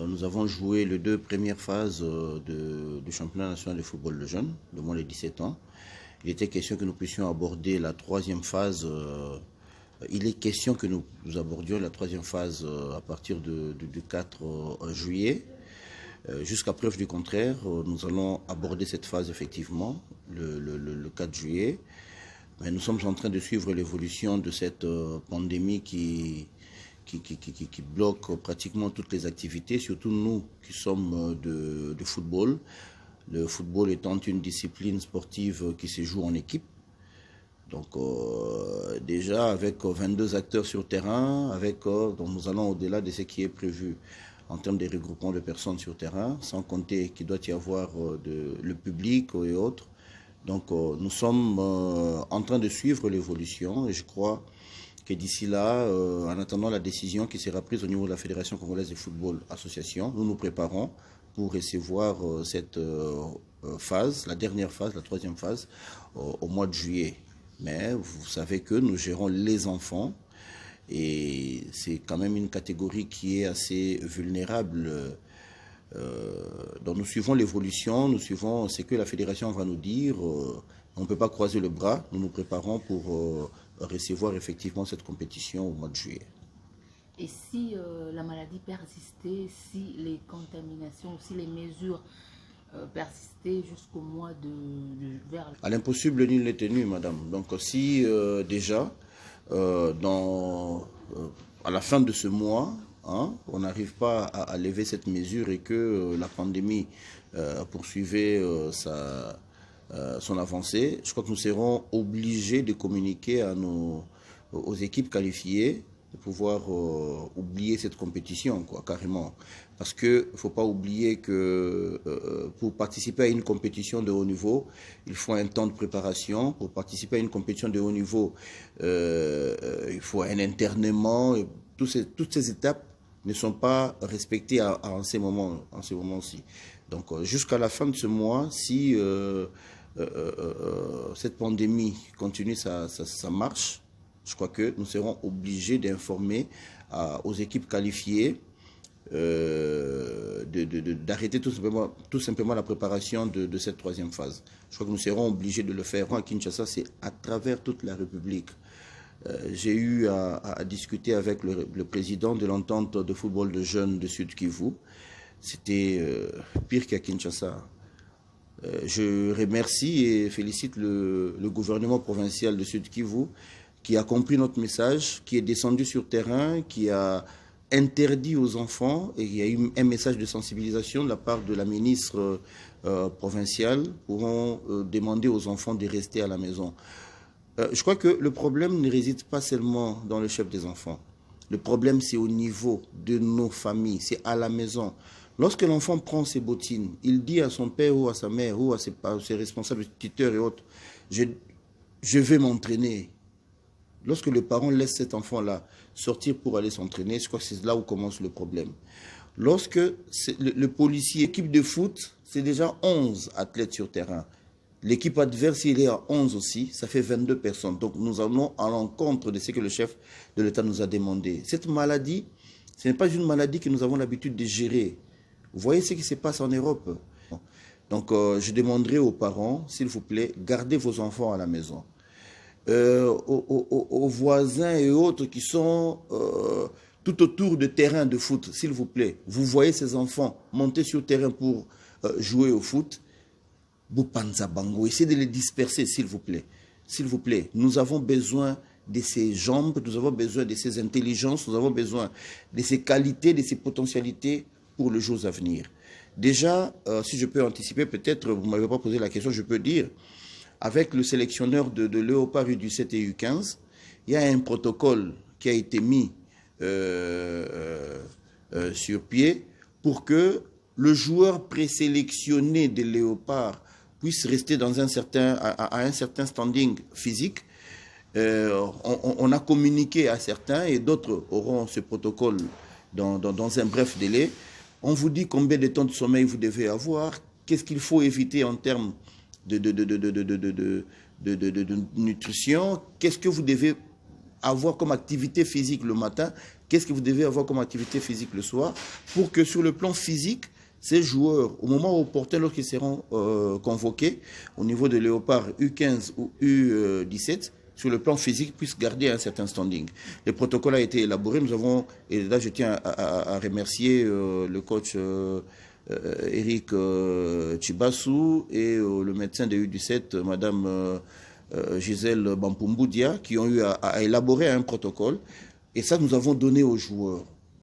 Nous avons joué les 2 premières phases du championnat national de football de jeunes, de moins de 17 ans. Il était question que nous puissions aborder la 3e phase. Il est question que nous abordions la 3e phase à partir du 4 juillet. Jusqu'à preuve du contraire, nous allons aborder cette phase effectivement le 4 juillet. Mais nous sommes en train de suivre l'évolution de cette pandémie qui bloque pratiquement toutes les activités, surtout nous qui sommes de football. Le football étant une discipline sportive qui se joue en équipe. Donc déjà avec 22 acteurs sur terrain, donc nous allons au-delà de ce qui est prévu en termes de regroupement de personnes sur terrain, sans compter qu'il doit y avoir le public et autres. Donc nous sommes en train de suivre l'évolution et je crois que d'ici là, en attendant la décision qui sera prise au niveau de la Fédération congolaise de football association, nous nous préparons pour recevoir cette phase, la dernière phase, la 3e phase, au mois de juillet. Mais vous savez que nous gérons les enfants et c'est quand même une catégorie qui est assez vulnérable. Donc nous suivons l'évolution, nous suivons ce que la fédération va nous dire. On ne peut pas croiser le bras, nous nous préparons pour recevoir effectivement cette compétition au mois de juillet. Et si la maladie persistait, si les contaminations, si les mesures persister jusqu'au mois de vers... À l'impossible, nul n'est tenu, madame. Donc si déjà, à la fin de ce mois, on n'arrive pas à lever cette mesure et que la pandémie poursuivait son avancée, je crois que nous serons obligés de communiquer aux équipes qualifiées de pouvoir oublier cette compétition, quoi, carrément. Parce qu'il ne faut pas oublier que pour participer à une compétition de haut niveau, il faut un temps de préparation. Pour participer à une compétition de haut niveau, il faut un internement. Toutes ces étapes ne sont pas respectées en ces moments-ci. Donc jusqu'à la fin de ce mois, si cette pandémie continue sa marche, je crois que nous serons obligés d'informer aux équipes qualifiées d'arrêter tout simplement la préparation de cette 3e phase. Je crois que nous serons obligés de le faire. À Kinshasa, c'est à travers toute la République. J'ai eu à discuter avec le président de l'entente de football de jeunes de Sud Kivu. C'était pire qu'à Kinshasa. Je remercie et félicite le gouvernement provincial de Sud Kivu qui a compris notre message, qui est descendu sur terrain, qui a interdit aux enfants, et il y a eu un message de sensibilisation de la part de la ministre provinciale pour demander aux enfants de rester à la maison. Je crois que le problème ne réside pas seulement dans le chef des enfants. Le problème, c'est au niveau de nos familles, c'est à la maison. Lorsque l'enfant prend ses bottines, il dit à son père ou à sa mère ou à ses responsables, tuteurs et autres, je vais m'entraîner. Lorsque le parent laisse cet enfant-là sortir pour aller s'entraîner, je crois que c'est là où commence le problème. Lorsque le policier, équipe de foot, c'est déjà 11 athlètes sur terrain. L'équipe adverse, il est à 11 aussi, ça fait 22 personnes. Donc nous allons à l'encontre de ce que le chef de l'État nous a demandé. Cette maladie, ce n'est pas une maladie que nous avons l'habitude de gérer. Vous voyez ce qui se passe en Europe. Donc je demanderai aux parents, s'il vous plaît, gardez vos enfants à la maison. Aux voisins et autres qui sont tout autour de terrain de foot, s'il vous plaît. Vous voyez ces enfants monter sur le terrain pour jouer au foot. Bupanza Bango, essayez de les disperser, s'il vous plaît. S'il vous plaît, nous avons besoin de ces jambes, nous avons besoin de ces intelligences, nous avons besoin de ces qualités, de ces potentialités pour les jours à venir. Déjà, si je peux anticiper, peut-être, vous ne m'avez pas posé la question, je peux dire, avec le sélectionneur de Léopard U17 et U15, il y a un protocole qui a été mis sur pied pour que le joueur présélectionné de Léopard puisse rester à un certain standing physique. On a communiqué à certains et d'autres auront ce protocole dans un bref délai. On vous dit combien de temps de sommeil vous devez avoir, qu'est-ce qu'il faut éviter en termes de nutrition, qu'est-ce que vous devez avoir comme activité physique le matin, qu'est-ce que vous devez avoir comme activité physique le soir, pour que sur le plan physique, ces joueurs, au moment opportun, lorsqu'ils seront convoqués au niveau de Léopard U15 ou U17, sur le plan physique, puissent garder un certain standing. Le protocole a été élaboré. Nous avons, et là je tiens à remercier le coach Eric Chibassou et le médecin de U17, Madame Gisèle Bampumboudia, qui ont eu à élaborer un protocole. Et ça, nous avons donné aux joueurs.